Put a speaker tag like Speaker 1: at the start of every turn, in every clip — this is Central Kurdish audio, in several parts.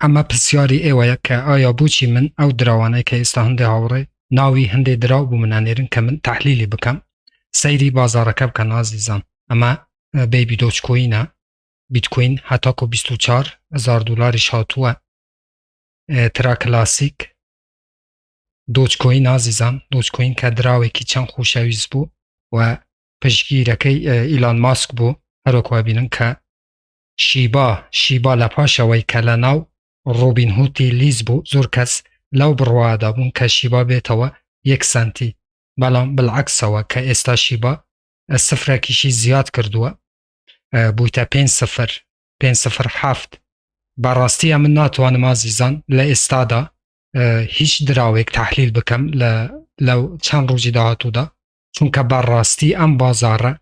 Speaker 1: ئەمە پرسیاری ئێوەیە کە ئایا بۆچی من ئەو دراوانەی کە ئێستا هەندێک هاوڕێ ناوی هەندێک دراو بوو منانێرن کە من تحلیلی بکەم سەیری بازارەکە بکەن ئازیزان. ئەمە بیبی دۆچکۆینە، بیتکۆین هەتاکو 24,000 دلاری هاتووە. ترا کلاسیک دۆچکۆین ئازیزان، دۆچکۆین کە دراوێکی چەند خۆشەویست بوو و پشتگیرەکەی ئیلان ماسک بوو. هەروەکوا بینن کە شیبا لە پاشەوەی کە لە ناو ڕۆبین هوتی لیز بوو زۆر کەس لەو بڕوادا بوون کە شیبا بێتەوە 1 سنتی، بەڵام بالعکسەوە کە ئێستا شیبا سفرێکیشی زیاد کردووە بوویتە 5.07. بەڕاستیە من ناتوانم ئازیزان لە ئێستادا هیچ دراوێک تحلیل بکەم لەو چەند ڕۆژی داهاتوودا، چونکە بەڕاستی ئەم بازارە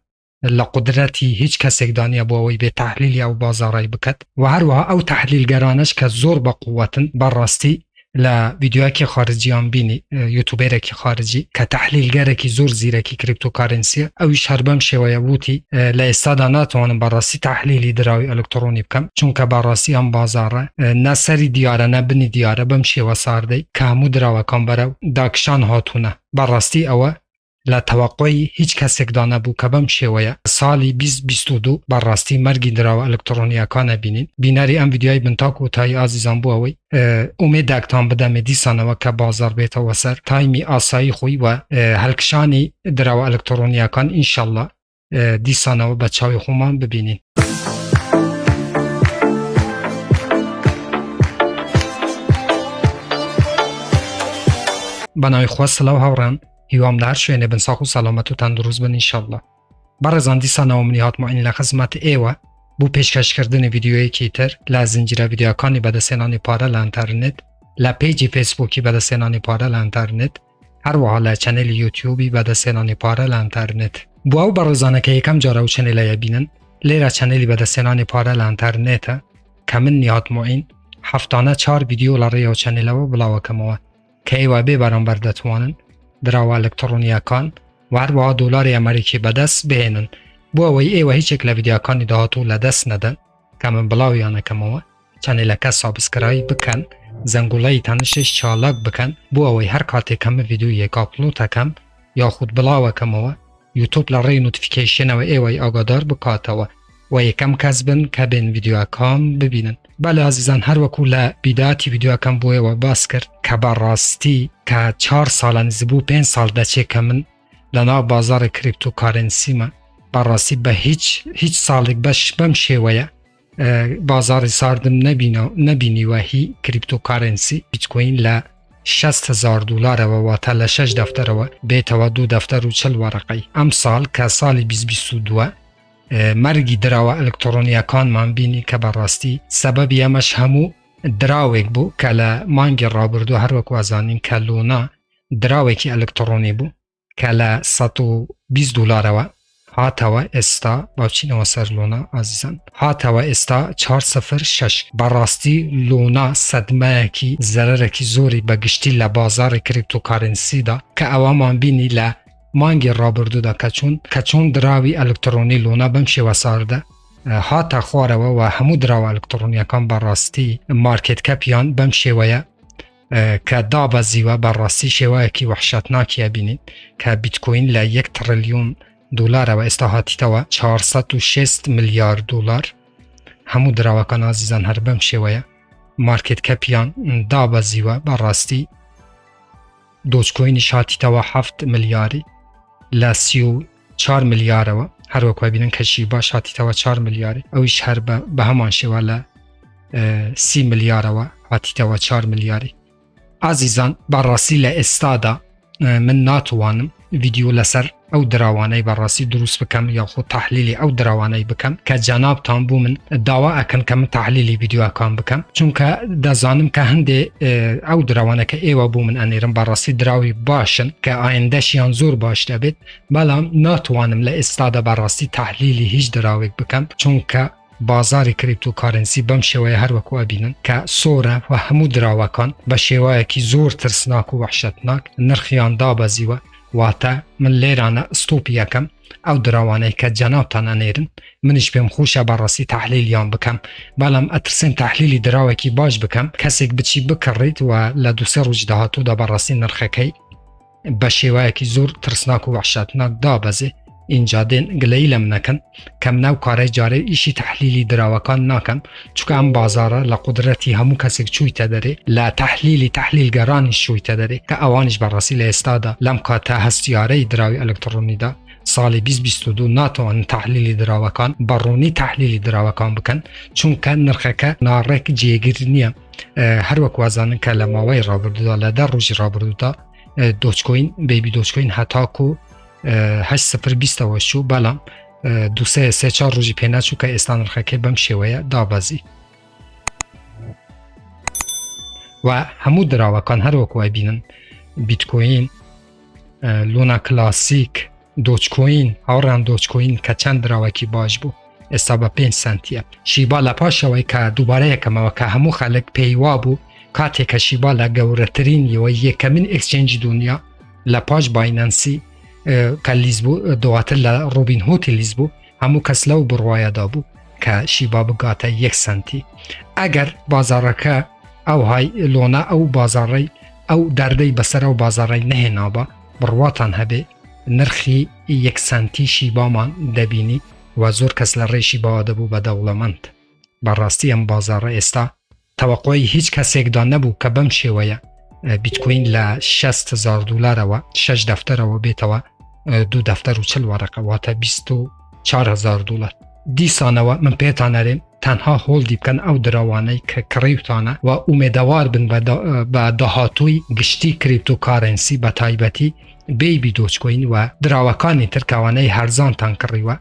Speaker 1: لە قودرەتی هیچ کەسێکدانە بۆ ئەوەی بێ تحلیلی ئەو بازاڕای بکات و هەروەها ئەو تحلیلگەرانش کە زۆر بە قووەتن بەڕاستی لە ڤیدیۆیەکی خارجیان بینی یوتوبێرێکی خارجی کە تحلیلگەرێکی زۆر زیرەکی کریپتۆکارنسیە، ئەویش هەر بەم شێوەیە وتی لە ئێستادا ناتوانم بەڕاستی تحلیلی دراوی ئەلکترۆنی بکەم، چونکە بەڕاستی ئەم بازاڕە نەسەری دیارە نەبنی دیارە بەم شێوە ساردەی کە هەموو دراوەکان بەرەو داکشان هاتوونە. بەڕاستی ئەوە لە تەوەقعی هیچ کەسێکدا نەبوو کە بەم شێوەیە ساڵی 2022 بەڕاستی مەرگی دراوە ئەلکترۆنیەکانە بینین. بینەری ئەم ڤیدیۆی بنتاک و تایی ئازیزان بوو ئەوەی ئومێدێکتان بدەمێ دیسانەوە کە بازار بێتەوە سەر تایمی ئاسایی خۆی و هەڵکشانی دراوە ئەلکترۆنیەکان ئینشەڵڵا دیسانەوە بە چاوی خۆمان ببینین. بەناوی خوا سڵاو هاوڕان، هیوام لە هەر شوێنێ بن ساق و سەلامەت و تەندروست بن ئینشەڵڵا. بەڕێزان دیسانەوە منی هاتمەوە لە خزمەت ئێوە بۆ پێشکەشکردنی ڤیدیۆیەکی تر لە زنجیرە ڤیدیۆکانی بەدەستێنانی پارە لە ئینتەرنێت، لە پیجی فیسبووکی بەدەستێنانی پارە لە ئینتەرنێت، هەروەها لە چەنێلی یوتیوبی بەدەستێنانی پارە لە ئینتەرنێت. بۆ ئەو بەڕێزانە کە یەکەم جارە ئەو چەنێلەیە بینن، لێرە چەنێلی بەدەستێنانی پارە لە ئینتەرنێتە کە من نیهاتمۆین هەفتانە 4 ڤیدیۆ لە ڕێەوە چەنێلەوە بڵاوەکەمەوە کە ئێوە بێ بەرامبەر دەتوانن دراوە ئەلکترۆنیەکان و هەروەها دۆلاری ئەمریکی بەدەست بهێنن. بۆ ئەوەی ئێوە هیچێک لە ڤیدیۆکانی داهاتوو لەدەست نەدەن کە من بڵاویانەکەمەوە، چەنێلەکە سابسکرایب بکەن، زەنگوڵەی تەنشش چالاک بکەن بۆ ئەوەی هەر کاتێک ئەمە ڤیدیۆیەک ئاپلۆدەکەم یاخود بڵاوەکەمەوە یوتوب لە ڕێی نوتیفیکیشنەوە ئێوەی ئاگادار بکاتەوە و یەکەم کەس بن کە بێن ڤیدیۆکان ببینن. بەڵێ ئازیزان، هەروەکو لە بیداتی ڤیدیۆکەم بۆ ئێوە باس کرد کە بەڕاستی کە 4 ساڵە نزیک بوو 5 ساڵ دەچێت کە من لەناو بازارە کریپتۆکارنسیمە، بەڕاستی بە هیچ ساڵێک بەش بەم شێوەیە بازاری ساردم نەبینیوە هی کریپتۆکارنسی بیتکۆین لە 60,000 دلارەوە واتە لە 6 دەفتەرەوە بێتەوە 2 دەفتەر و 40 وەرەقەی. ئەم ساڵ کە ساڵی 2022 مەرگی دراوە ئەلکترۆنیەکانمان بینی کە بەڕاستی سەبەبی ئەمەش هەموو دراوێک بوو کە لە مانگی ڕابردوو هەروەک وازانین کە لۆنا دراوێکی ئەلکترۆنی بوو کە لە 120 دلارەوە هاتەوە ئێستا باوچینەوە سەر لۆنا ئازیزان، هاتەوە ئێستا 406. بەڕاستی لۆنا سەدمەیەکی زەرەرێکی زۆری بەگشتی لە بازاری کریپتۆکارنسیدا کە ئەوەمان بینی لە مانگی ڕابردوودا کە چۆن دراوی ئەلکترۆنی لۆنا بەم شێوە ساردە هاتە خوارەوە و هەموو دراوە ئەلکترۆنیەکان بەڕاستی مارکێت کەپیان بەم شێوەیە کە دابەزیوە بەڕاستی شێوەیەکی وەحشەتناکیە بینین کە بیتکۆین لە 1 تریلیۆن دلارەوە ئێستا هاتیتەوە 460 میلیارد دلار. هەموو دراوەکان ئازیزان هەر بەم شێوەیە مارکێت کەپیان دابەزیوە. بەڕاستی دۆچکۆینیش هاتیتەوە 7 میلیاری لە 34 میلیارەوە، هەروەکوە بینن کەشی باش هاتیتەوە 4 میلیاری، ئەویش هەر بە هەمان شێوە لە 30 میلیارەوە هاتیتەوە 4 میلیاری. ئازیزان، بەڕاستی لە ئێستادا من ناتوانم ڤیدیۆ لەسەر ئەو دراوانەی بەڕاستی دروست بکەم یاخود تحلیلی ئەو دراوانەی بکەم کە جەنابتان بوو من داوا ئەکەن کە من تحلیلی ڤیدیۆکان بکەم، چونکە دەزانم کە هەندێ ئەو دراوانەکە ئێوە بوو من ئەنێرم بەڕاستی دراوی باشن کە ئایندەشیان زۆر باش دەبێت، بەڵام ناتوانم لە ئێستادا بەڕاستی تحلیلی هیچ دراوێک بکەم، چونکە بازاری کریپتۆکارنسی بەم شێوەیە هەروەکو ئەبینن کە سۆرە و هەموو دراوەکان بە شێوەیەکی زۆر ترسناک و وەحشەتناک نرخیان دابەزیوە واتە من لێرانە ستۆپی یەکەم ئەو دراوانەی کە جەنابتان ئەنێرن منیش پێم خۆشە بەڕاستی تەحلیلیان بکەم بەڵام ئەترسم تەحلیلی دراوێکی باش بکەم کەسێک بچی بکڕیت و لە دووسێ ڕۆژ داهاتوودا بەڕاستی نرخەکەی بە شێوایەکی زۆر ترسناک و وحشەتناک دابەزێ اینجا دێن گلەی لەم نەکەن کەم ناو کارەی جارێ ئیشی تەحلیلی دراوەکان ناکەم چونکە ئەم بازارە لە قودرەتی هەموو کەسێک چوویتە دەرێ لە تەحلیلی تەحلیلگەرانیش چوویتە دەرێ کە ئەوانش بەڕاستی لە ئێستادا لەم کاتە هەستیارەی دراوی ئەلکترۆنیدا ساڵی 2022 ناتوانن تەحلیلی دراوەکان بەڕوونی تەحلیلی دراوەکان بکەن چونکە نرخەکە ناڕێک جێگیر نییە هەروەک وازانن کە لە ماوەی ڕابردوودا لە 10 ڕۆژی ڕابردوودا دۆچکۆین بیبی دۆچکۆین هەتاکو 8.20ەوە چوو بەڵام 2-3-4 ڕۆژی پێناچوو کە ئێستا نرخەکەی بەم شێوەیە دابەزی و هەموو دراوەکان هەروەکوای بینن بیتکۆین لونا کلاسیک دۆچکۆین هاوڕان دۆچکۆین کە چەند دراوەکی باش بوو ئێستا بە 5 سنتیە شیبا لە پاشەوەی کە دووبارە یەکەمەوە کە هەموو خەڵک پێیوا بوو کاتێک کە شیبا لە گەورەترینیەوە یەکەمین ئەکسچێنجی دنیا لە پاش باینەنسی کە لیز بوو دواتر لە ڕۆبین هۆتی لیز بوو هەموو کەس لەو بڕوایەدا بوو کە شیبا بگاتە 1 سنتی ئەگەر بازارەکە ئەو های لۆنا ئەو بازاڕی ئەو دەردەی بەسەر ئەو بازاڕی نەهێنابە بڕواتان هەبێ نرخی 1 سنتی شیبامان دەبینی و زۆر کەس لە ڕێشی باوا دەبوو بە دەوڵەمەند بەڕاستی ئەم بازاڕە ئێستا تەوەقۆی هیچ کەسێکدا نەبوو کە بەم شێوەیە بیتکۆین لە 60,000 دلارەوە 6 دەفتەرەوە بێتەوە 2 دەفتەر و 40 وەرەقە واتە 24,000 دلار دیسانەوە من پێتان ئەرێم تەنها هۆڵدی بکەن ئەو دراوانەی کە کڕیوتانە و ئومێدەوار بن بە داهاتووی گشتی کریپتۆکارنسی بە تایبەتی بیبی دۆچکۆین و دراوەکانی ترکاوانەی هەرزانتان کڕیوە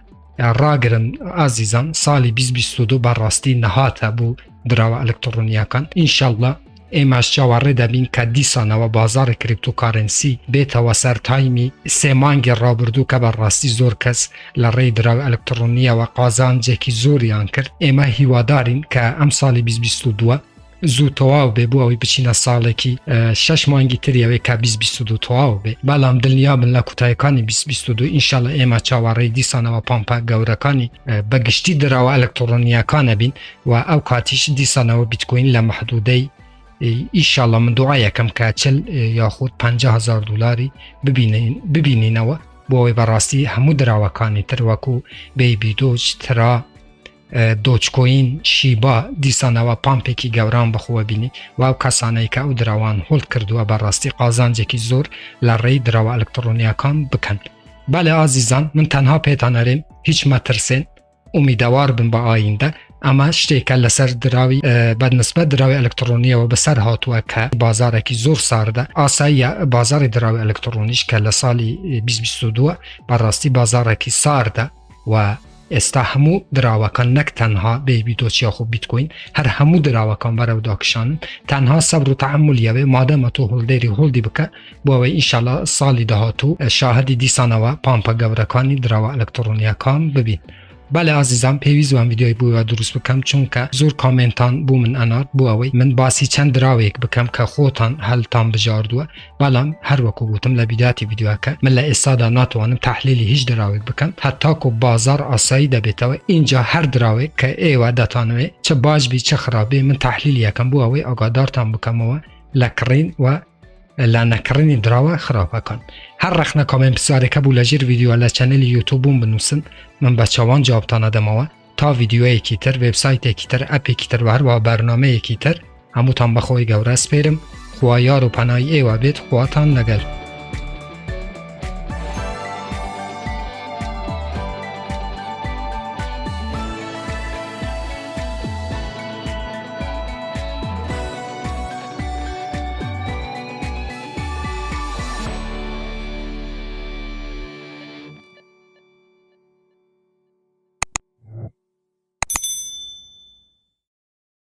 Speaker 1: ڕاگرن ئازیزان ساڵی 2022 بەڕاستی نەهاتە بوو دراوە ئەلکترۆنیەکان ئینشەڵڵا ئێمەش چاوەڕێ دەبین کە دیسانەوە بازاری کریپتۆکارنسی بێتەوە سەر تایمی 3 مانگی ڕابردوو کە بەڕاستی زۆر کەس لە ڕێی دراوە ئەلکترۆنیەوە قازانجێکی زۆریان کرد ئێمە هیوادارین کە ئەم ساڵی 2022 زوو تەواو بێ بوو ئەوی بچینە ساڵێکی 6 مانگی تریەوەی کە 2022 تەواو بێ بەڵام دڵنیابن لە کوتایەکانی 2022 ئینشەڵڵا ئێمە چاوەڕێی دیسانەوە پامپە گەورەکانی بەگشتی دراوە ئەلکترۆنیەکانە بین و ئەو کاتیش دیسانەوە بیتکۆین لە مەحدودەی ئیشاڵڵا من دوعایەکەم کە 40 یاخود 50,000 دلاری ببینینەوە بۆ ئەوەی بەڕاستی هەموو دراوەکانی تر وەکو بیبی دۆچ ترا دۆچکۆین شیبا دیسانەوە پامپێکی گەوران بخۆوە بینی و ئەو کەسانەی کە ئەو دراوان هۆڵ کردووە بەڕاستی قازانجێکی زۆر لە ڕێی دراوە ئەلکترۆنیەکان بکەن بالێ ئازیزان من تەنها پێتان ئەرێم هیچ مەترسێن ئومیدەوار بن بە ئایندە ئەمە شتێکە لەسەر دراوی بەنسبەت دراوی ئەلکترۆنیەوە بەسەر هاتووە کە بازارێکی زۆر ساردە ئاساییە بازاری دراوی ئەلکترۆنیش کە لە ساڵی 2022 بەڕاستی بازارێکی ساردە و ئێستا هەموو دراوەکان نەک تەنها بیبی دۆچ یاخۆ بیتکۆین هەر هەموو دراوەکان بەرەوداکشانن تەنها سەبر و تەحمولیەوێ مادەمە تۆ هۆڵدەری هۆڵدی بکە بۆ ئەوەی ئینشەڵڵا ساڵی داهاتوو شاهدی دیسانەوە پامپە گەورەکانی دراوە ئەلکترۆنیەکان ببین بالێ ئازیزان پێویستوان ڤیدیۆی بووە دروست بکەم چونکە زۆر کامنتان بوو من ئەنات بوو ئەوەی من باسی چەند دراوێک بکەم کە خۆتان هەلتان بژاردووە بەڵام هەروەکو گوتم لە بیداتی ڤیدیۆەکە من لە ئێستادا ناتوانم تەحلیلی هیچ دراوێک بکەم هەتاکو بازار ئاسایی دەبێتەوە اینجا هەر دراوێک کە ئێوە دەتانوێت چه باش بی چه خراپێ من تەحلیلی یەکەم بوو ئەوەی ئاگادارتان بکەمەوە لە کڕین و لە نەکڕنی دراوە خراپەکان هەر ڕەخنە کامنت پرسیارێکە بوو لە ژێر ڤیدیۆ لە چەنەلی یوتیوبم بنووسن من بە چاوان جوابتان ئەدەمەوە تا ڤیدیۆیەکی تر وێبسایتێکی تر ئەپێکی تر و هەروە بەرنامەیەکی تر هەمووتان بەخۆی گەورە سپێرم خوا یار و پەنای ئێوە بێت خواتان لەگەڵ